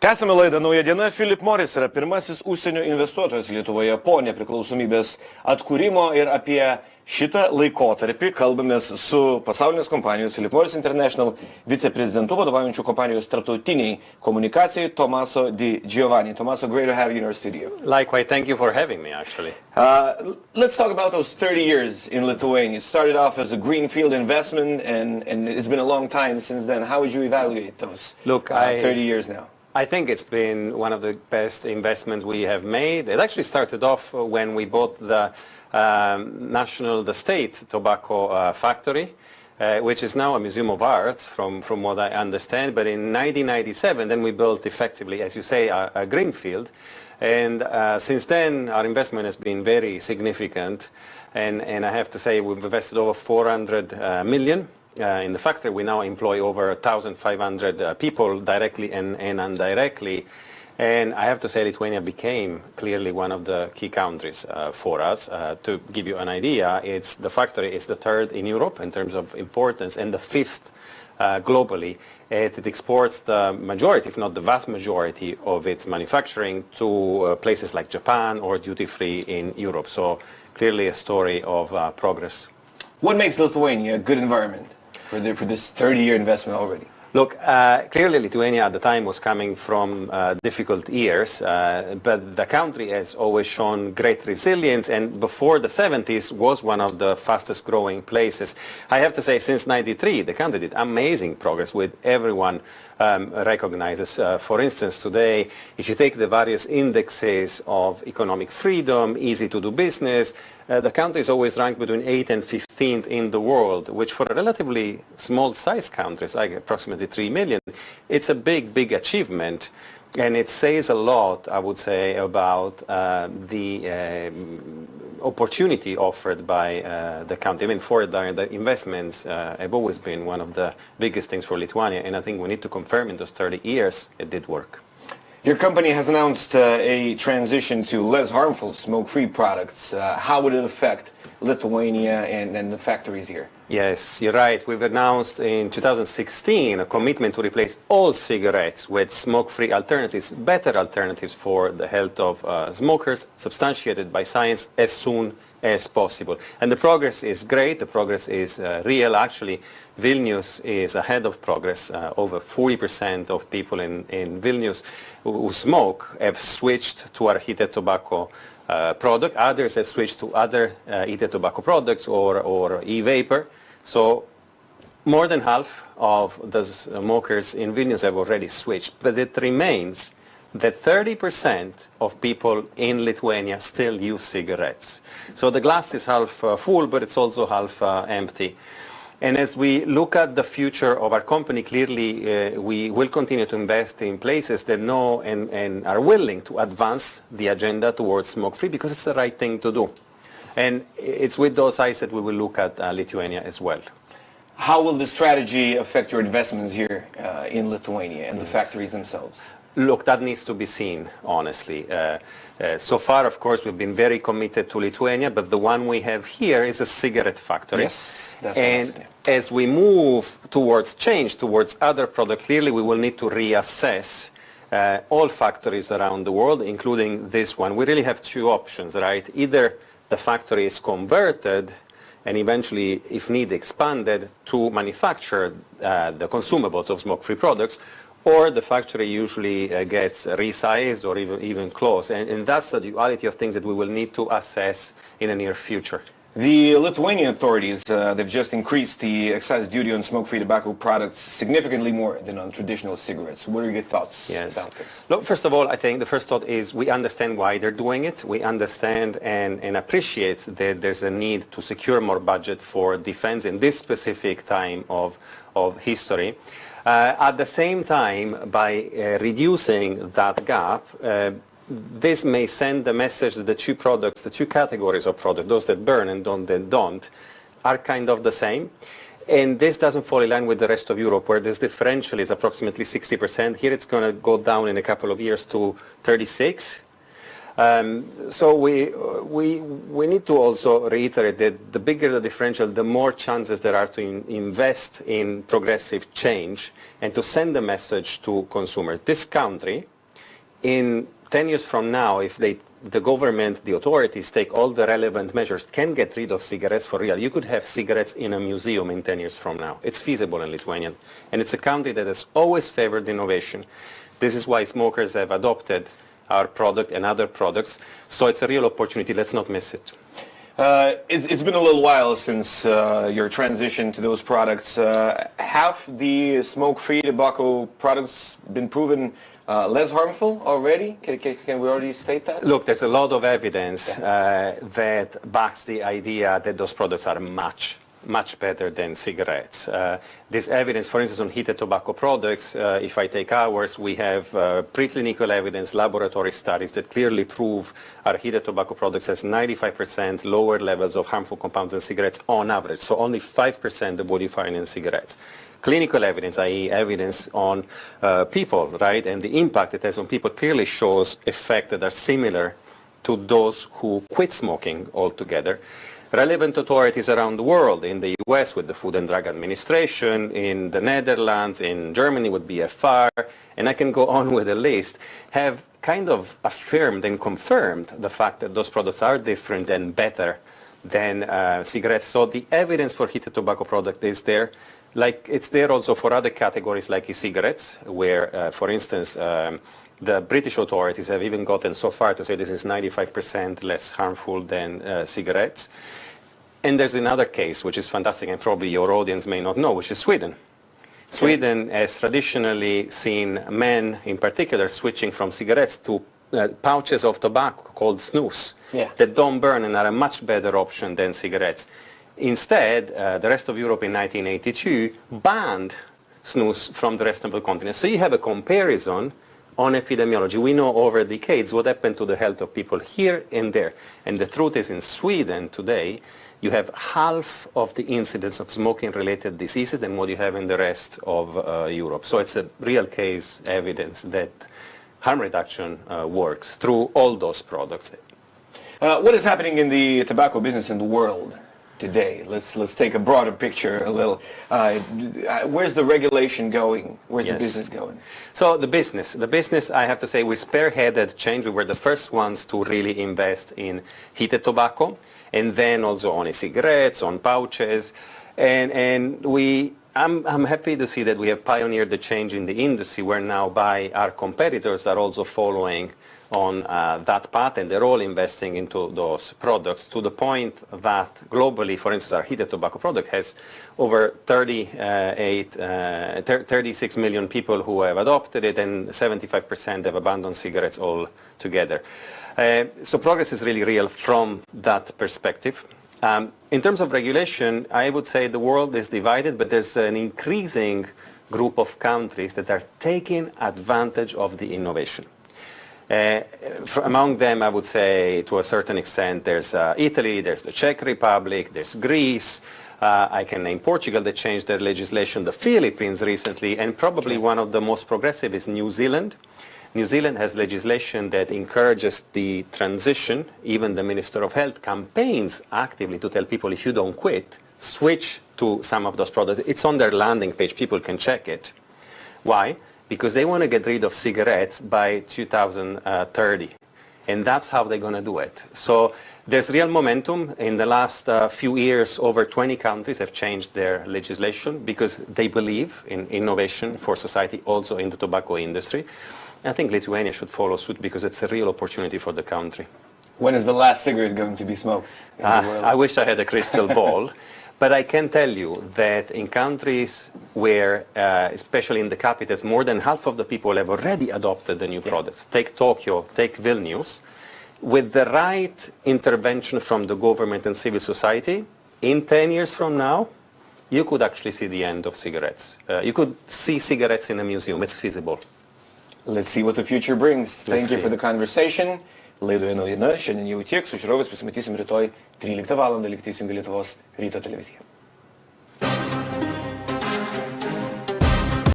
Tęsame laidą Nauja diena. Philip Morris yra pirmasis užsienio investuotojas Lietuvoje po nepriklausomybės atkūrimo ir apie šitą laikotarpį kalbamės su pasaulinės kompanijos Philip Morris International viceprezidentu vadovaujančiu kompanijos tarptautiniai komunikacijai Tommaso di Giovanni. Tommaso, great to have you in our studio. Likewise, thank you for having me, actually. Let's talk about those 30 years in Lithuania. It started off as a greenfield investment and it's been a long time since then. How would you evaluate those 30 years now? I think it's been one of the best investments we have made. It actually started off when we bought the state tobacco factory, which is now a museum of art, from what I understand. But in 1997, then we built effectively, as you say, a greenfield. And since then, our investment has been very significant. And I have to say, we've invested over 400 million. In the factory, we now employ over 1,500 people directly and indirectly. And I have to say Lithuania became clearly one of the key countries for us. To give you an idea, the factory is the third in Europe in terms of importance and the fifth globally. It exports the majority, if not the vast majority, of its manufacturing to places like Japan or duty-free in Europe. So clearly a story of progress. What makes Lithuania a good environment for this 30-year investment already? Look, clearly Lithuania at the time was coming from difficult years, but the country has always shown great resilience, and before the 70s was one of the fastest growing places. I have to say, since 93, the country did amazing progress, with everyone recognizes. For instance, today, if you take the various indexes of economic freedom, easy to do business, the country is always ranked between 8th and 15th in the world, which for a relatively small-sized country, like approximately 3 million, it's a big achievement. And it says a lot, I would say, about the opportunity offered by the country. I mean, the investments have always been one of the biggest things for Lithuania, and I think we need to confirm in those 30 years it did work. Your company has announced a transition to less harmful smoke-free products. How would it affect Lithuania and the factories here? Yes, you're right. We've announced in 2016 a commitment to replace all cigarettes with smoke-free alternatives, better alternatives for the health of smokers, substantiated by science as soon as possible. And the progress is great. The progress is real. Actually, Vilnius is ahead of progress. Over 40% of people in Vilnius who smoke have switched to our heated tobacco product. Others have switched to other heated tobacco products or e-vapor. So more than half of the smokers in Vilnius have already switched. But it remains that 30% of people in Lithuania still use cigarettes. So the glass is half full, but it's also half empty. And as we look at the future of our company, clearly we will continue to invest in places that know and are willing to advance the agenda towards smoke-free, because it's the right thing to do. And it's with those eyes that we will look at Lithuania as well. How will the strategy affect your investments here in Lithuania and the factories themselves? Look, that needs to be seen, honestly. So far, of course, we've been very committed to Lithuania, but the one we have here is a cigarette factory. Yes, that's and as we move towards other products, clearly we will need to reassess all factories around the world, including this one. We really have two options, right? Either the factory is converted and eventually, if need, expanded to manufacture the consumables of smoke-free products, or the factory usually gets resized or even closed. And that's the duality of things that we will need to assess in the near future. The Lithuanian authorities, they've just increased the excise duty on smoke-free tobacco products significantly more than on traditional cigarettes. What are your thoughts about this? Look, first of all, I think the first thought is we understand why they're doing it. We understand and appreciate that there's a need to secure more budget for defense in this specific time of history. At the same time, by reducing that gap, this may send the message that the two categories of products, those that burn and those that don't, are kind of the same. And this doesn't fall in line with the rest of Europe, where this differential is approximately 60%. Here it's going to go down in a couple of years to 36%. So we need to also reiterate that the bigger the differential, the more chances there are to invest in progressive change and to send a message to consumers. This country in 10 years from now, if the government, the authorities take all the relevant measures, can get rid of cigarettes for real. You could have cigarettes in a museum in 10 years from now. It's feasible in Lithuania. And it's a country that has always favored innovation. This is why smokers have adopted our product and other products. So it's a real opportunity. Let's not miss it. It's been a little while since your transition to those products. Have the smoke-free tobacco products been proven less harmful already? Can we already state that? Look, there's a lot of evidence that backs the idea that those products are much better than cigarettes. This evidence, for instance, on heated tobacco products, if I take ours, we have preclinical evidence, laboratory studies that clearly prove our heated tobacco products has 95% lower levels of harmful compounds than cigarettes on average, so only 5% of what you find in cigarettes. Clinical evidence, i.e. evidence on people, right, and the impact it has on people clearly shows effects that are similar to those who quit smoking altogether. Relevant authorities around the world, in the US with the Food and Drug Administration, in the Netherlands, in Germany with BFR, and I can go on with a list, have kind of affirmed and confirmed the fact that those products are different and better than cigarettes. So the evidence for heated tobacco product is there. Like it's there also for other categories like e-cigarettes, where, for instance, the British authorities have even gotten so far to say this is 95% less harmful than cigarettes. And there's another case, which is fantastic, and probably your audience may not know, which is Sweden. Sweden has traditionally seen men, in particular, switching from cigarettes to pouches of tobacco called snus that don't burn and are a much better option than cigarettes. Instead, the rest of Europe in 1982 banned snus from the rest of the continent. So you have a comparison on epidemiology. We know over decades what happened to the health of people here and there. And the truth is, in Sweden today, you have half of the incidence of smoking-related diseases than what you have in the rest of Europe. So it's a real case evidence that harm reduction works through all those products. What is happening in the tobacco business in the world today? Let's take a broader picture a little. Where's the regulation going? Where's the business going? So the business, I have to say, we spearheaded change. We were the first ones to really invest in heated tobacco, and then also on e-cigarettes, on pouches, and I'm happy to see that we have pioneered the change in the industry, where now our competitors are also following on that path, and they're all investing into those products to the point that globally, for instance, our heated tobacco product has over 36 million people who have adopted it, and 75% have abandoned cigarettes altogether. So progress is really real from that perspective. In terms of regulation, I would say the world is divided, but there's an increasing group of countries that are taking advantage of the innovation. Among them, I would say, to a certain extent, there's Italy, there's the Czech Republic, there's Greece. I can name Portugal that changed their legislation, the Philippines recently, and probably one of the most progressive is New Zealand. New Zealand has legislation that encourages the transition. Even the Minister of Health campaigns actively to tell people, if you don't quit, switch to some of those products. It's on their landing page. People can check it. Why? Because they want to get rid of cigarettes by 2030. And that's how they're going to do it. So there's real momentum. In the last few years, over 20 countries have changed their legislation because they believe in innovation for society, also in the tobacco industry. I think Lithuania should follow suit because it's a real opportunity for the country. When is the last cigarette going to be smoked in the world? I wish I had a crystal ball. But I can tell you that in countries where, especially in the capitals, more than half of the people have already adopted the new products. Take Tokyo, take Vilnius. With the right intervention from the government and civil society, in 10 years from now, you could actually see the end of cigarettes. You could see cigarettes in a museum. It's feasible. Let's see what the future brings. Thank you for the conversation. Laidoje Nauja, šiandien jau tiek, su žiūrovais pasimatysim rytoj 13 val. Likite įsijungę Lietuvos ryto televiziją.